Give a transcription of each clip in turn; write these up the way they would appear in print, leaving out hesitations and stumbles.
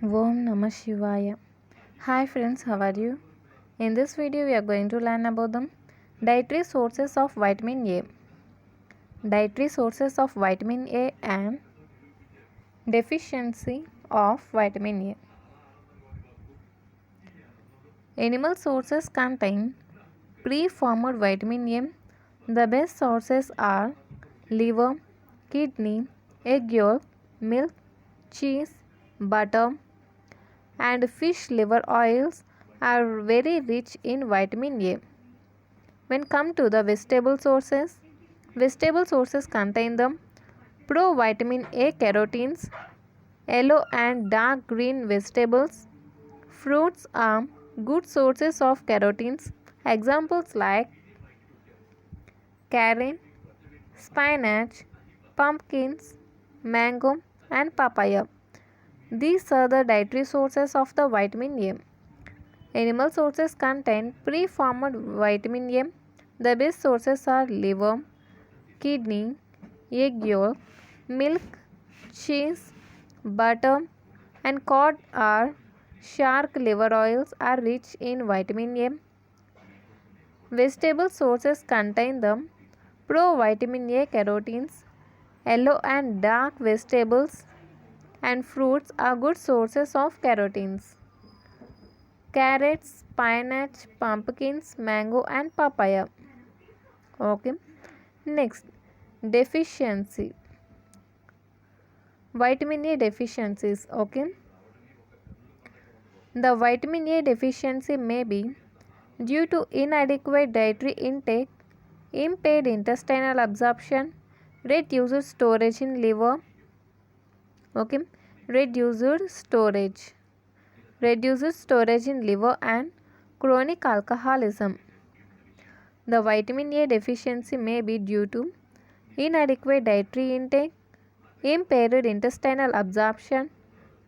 Om Namah Shivaya. Hi friends, how are you? In this video, we are going to learn about the dietary sources of vitamin A. Dietary sources of vitamin A and deficiency of vitamin A. Animal sources contain preformed vitamin A. The best sources are liver, kidney, egg yolk, milk, cheese, butter, and fish liver oils are very rich in vitamin A. When come to the vegetable sources contain the provitamin A carotenes, yellow and dark green vegetables. Fruits are good sources of carotenes. Examples like carrot, spinach, pumpkins, mango and papaya. These are the dietary sources of the vitamin A. Animal sources contain preformed vitamin A. The best sources are liver, kidney, egg yolk, milk, cheese, butter, and cod or shark liver oils are rich in vitamin A. Vegetable sources contain the provitamin A carotenes. Yellow and dark vegetables and fruits are good sources of carotenes. Carrots, spinach, pumpkins, mango and papaya. Okay. Next, deficiency. Vitamin A deficiencies. Okay. The vitamin A deficiency may be due to inadequate dietary intake, impaired intestinal absorption, reduced storage in liver. Okay. Reduced storage. Reduced storage in liver and chronic alcoholism. The vitamin A deficiency may be due to inadequate dietary intake, impaired intestinal absorption,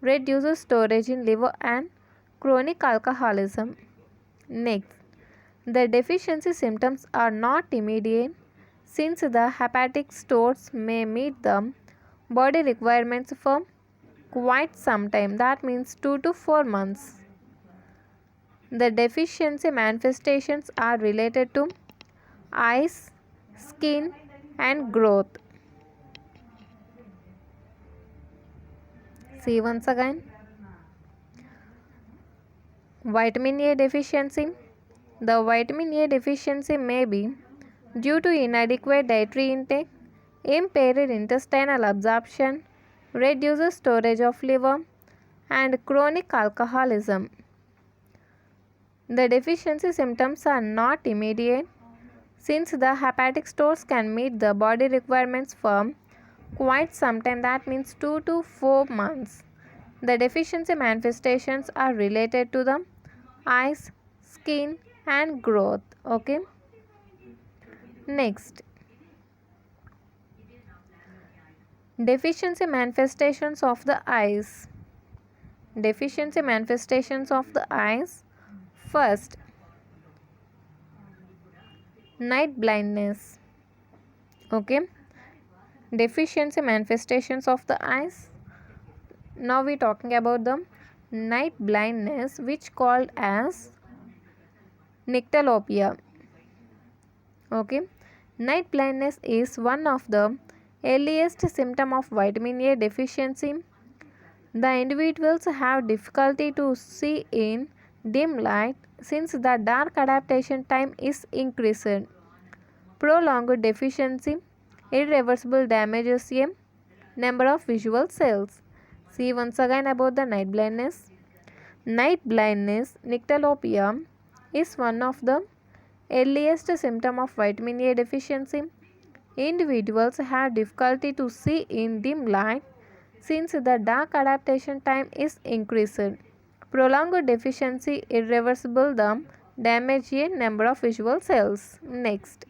reduced storage in liver and chronic alcoholism. Next, the deficiency symptoms are not immediate since the hepatic stores may meet the body requirements for quite some time, that means 2 to 4 months. The deficiency manifestations are related to eyes, skin and growth. See once again. Vitamin A deficiency. The vitamin A deficiency may be due to inadequate dietary intake, impaired intestinal absorption, reduced storage of liver, and chronic alcoholism. The deficiency symptoms are not immediate since the hepatic stores can meet the body requirements for quite some time, that means 2 to 4 months. The deficiency manifestations are related to the eyes, skin and growth. Okay. Next, deficiency manifestations of the eyes. Deficiency manifestations of the eyes. First, night blindness. Okay. Deficiency manifestations of the eyes. Now we talking about the night blindness, which called as nyctalopia. Okay. Night blindness is one of the earliest symptom of vitamin A deficiency. The individuals have difficulty to see in dim light since the dark adaptation time is increased. Prolonged deficiency irreversible damages a number of visual cells. See once again about the night blindness. Night blindness, nyctalopia, is one of the earliest symptom of vitamin A deficiency. Individuals have difficulty to see in dim light since the dark adaptation time is increased. Prolonged deficiency irreversible the damage a number of visual cells. Next,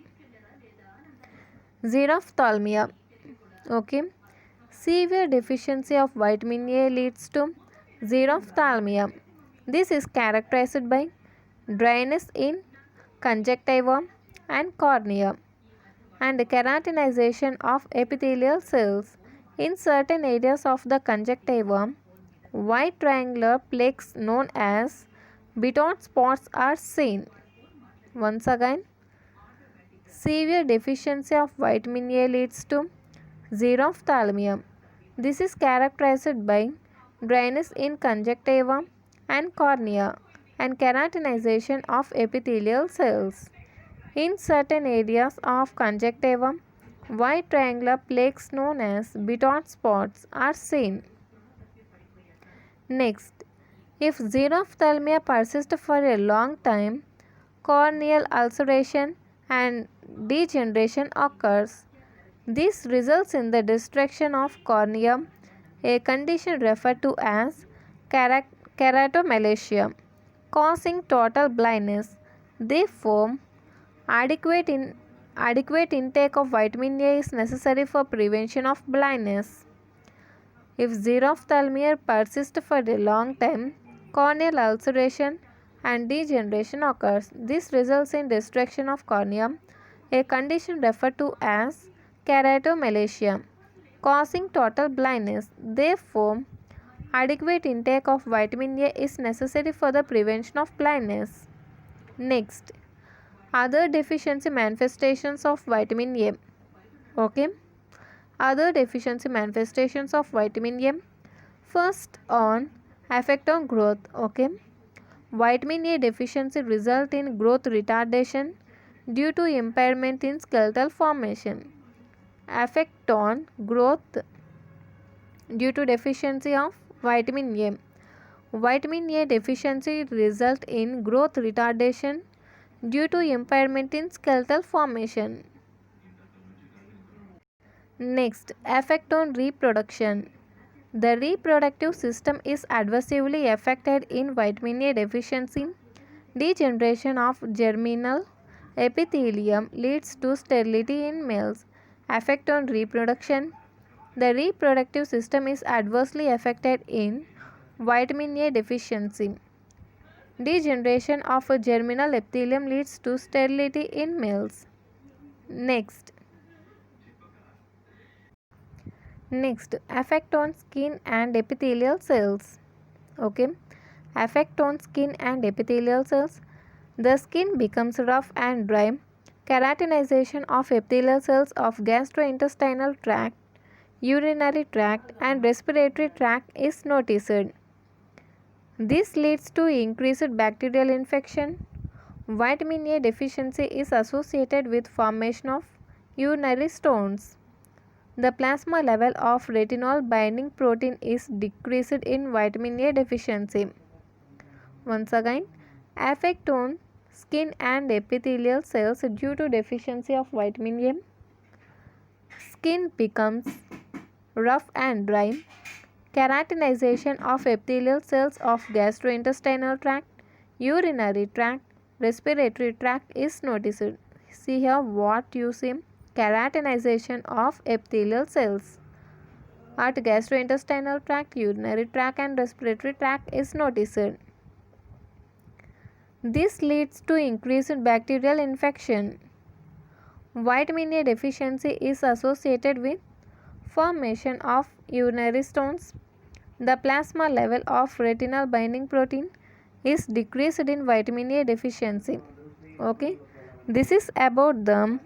xerophthalmia. Okay. Severe deficiency of vitamin A leads to xerophthalmia. This is characterized by dryness in conjunctiva and cornea and keratinization of epithelial cells in certain areas of the conjunctiva. white triangular plaques known as Bitot spots are seen. Once again, severe deficiency of vitamin A leads to xerophthalmia. This is characterized by dryness in conjunctiva and cornea and keratinization of epithelial cells. In certain areas of conjunctiva, white triangular plaques known as Bitot spots are seen. Next, if xerophthalmia persists for a long time, corneal ulceration and degeneration occurs. This results in the destruction of cornea, a condition referred to as keratomalacia, causing total blindness. Therefore, adequate intake of vitamin A is necessary for prevention of blindness. If xerophthalmia persists for a long time, corneal ulceration and degeneration occurs. This results in destruction of cornea, a condition referred to as keratomalacia, causing total blindness. Therefore, adequate intake of vitamin A is necessary for the prevention of blindness. Next, other deficiency manifestations of vitamin A. Okay. Other deficiency manifestations of vitamin A. First on effect on growth. Okay. Vitamin A deficiency result in growth retardation due to impairment in skeletal formation. Effect on growth due to deficiency of vitamin A. Vitamin A deficiency result in growth retardation due to impairment in skeletal formation. Next, effect on reproduction. The reproductive system is adversely affected in vitamin A deficiency. Degeneration of germinal epithelium leads to sterility in males. Effect on reproduction. The reproductive system is adversely affected in vitamin A deficiency. Degeneration of a germinal epithelium leads to sterility in males. Next, effect on skin and epithelial cells. Okay, effect on skin and epithelial cells. The skin becomes rough and dry. Keratinization of epithelial cells of gastrointestinal tract, urinary tract, and respiratory tract is noticed. This leads to increased bacterial infection. Vitamin A deficiency is associated with formation of urinary stones. The plasma level of retinol binding protein is decreased in vitamin A deficiency. Once again, effect on skin and epithelial cells due to deficiency of vitamin A. Skin becomes rough and dry. Keratinization of epithelial cells of gastrointestinal tract, urinary tract, respiratory tract is noticed. See here what you see. Keratinization of epithelial cells at gastrointestinal tract, urinary tract and respiratory tract is noticed. This leads to increased bacterial infection. Vitamin A deficiency is associated with formation of urinary stones. The plasma level of retinol binding protein is decreased in vitamin A deficiency. Okay, this is about the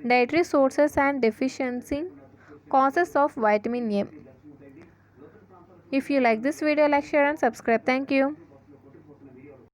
dietary sources and deficiency causes of vitamin A. If you like this video, like, share and subscribe. Thank you.